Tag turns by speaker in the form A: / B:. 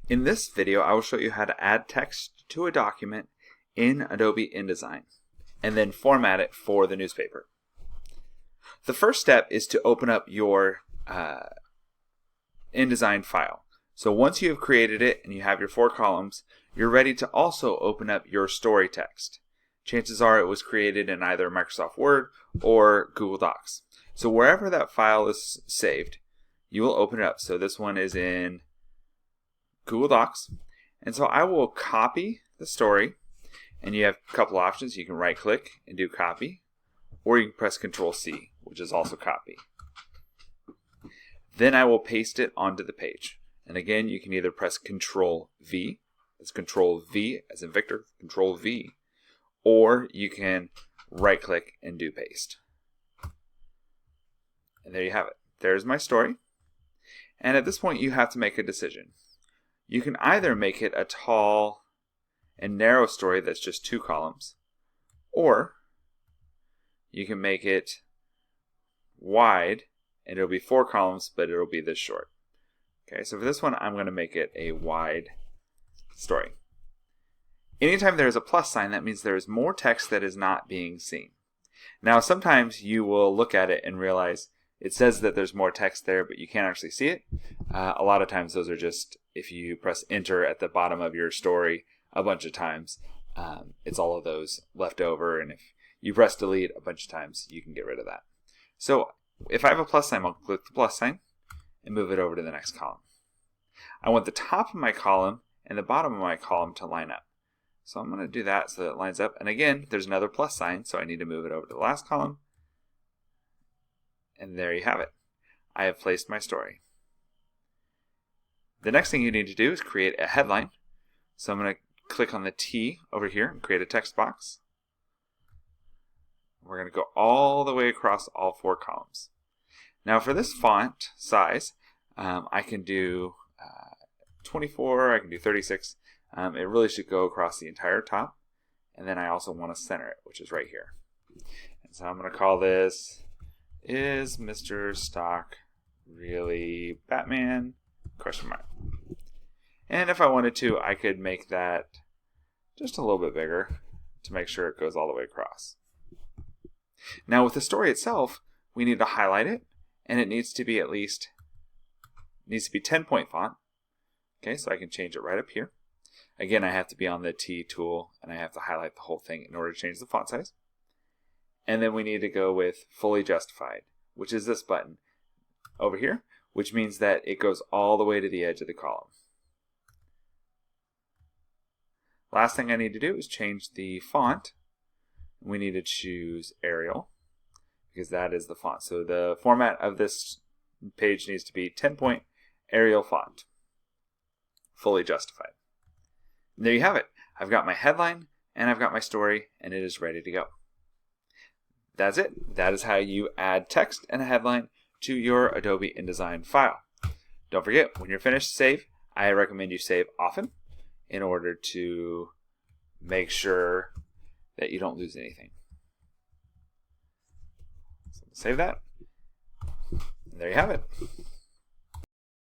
A: In this video, I will show you how to add text to a document in Adobe InDesign and then format it for the newspaper. The first step is to open up your InDesign file. So once you have created it and you have your 4 columns, you're ready to also open up your story text. Chances are it was created in either Microsoft Word or Google Docs. So wherever that file is saved, you will open it up. So this one is in Google Docs. And so I will copy the story, and you have a couple options. You can right click and do copy, or you can press Control C, which is also copy. Then I will paste it onto the page. And again, you can either press Control V, that's Control V as in Victor, Control V, or you can right click and do paste. And there you have it. There's my story. And at this point, you have to make a decision. You can either make it a tall and narrow story that's just 2 columns, or you can make it wide and it'll be 4 columns, but it'll be this short. Okay, so for this one, I'm going to make it a wide story. Anytime there is a plus sign, that means there is more text that is not being seen. Now, sometimes you will look at it and realize it says that there's more text there, but you can't actually see it. A lot of times those are just, if you press enter at the bottom of your story a bunch of times, it's all of those left over, and if you press delete a bunch of times, you can get rid of that. So if I have a plus sign, I'll click the plus sign and move it over to the next column. I want the top of my column and the bottom of my column to line up. So I'm going to do that so that it lines up. And again, there's another plus sign, so I need to move it over to the last column. And there you have it. I have placed my story. The next thing you need to do is create a headline. So I'm going to click on the T over here and create a text box. We're going to go all the way across all 4 columns. Now for this font size, I can do 24, I can do 36. It really should go across the entire top. And then I also want to center it, which is right here. And so I'm going to call this, "Is Mr. Stock Really Batman?" ? And if I wanted to, I could make that just a little bit bigger to make sure it goes all the way across. Now with the story itself, we need to highlight it, and it needs to be 10-point font. Okay, so I can change it right up here. Again, I have to be on the T tool, and I have to highlight the whole thing in order to change the font size. And then we need to go with Fully Justified, which is this button over here, which means that it goes all the way to the edge of the column. Last thing I need to do is change the font. We need to choose Arial, because that is the font. So the format of this page needs to be 10-point Arial font. Fully Justified. And there you have it. I've got my headline and I've got my story, and it is ready to go. That's it. That is how you add text and a headline to your Adobe InDesign file. Don't forget, when you're finished, save. I recommend you save often in order to make sure that you don't lose anything. So save that. And there you have it.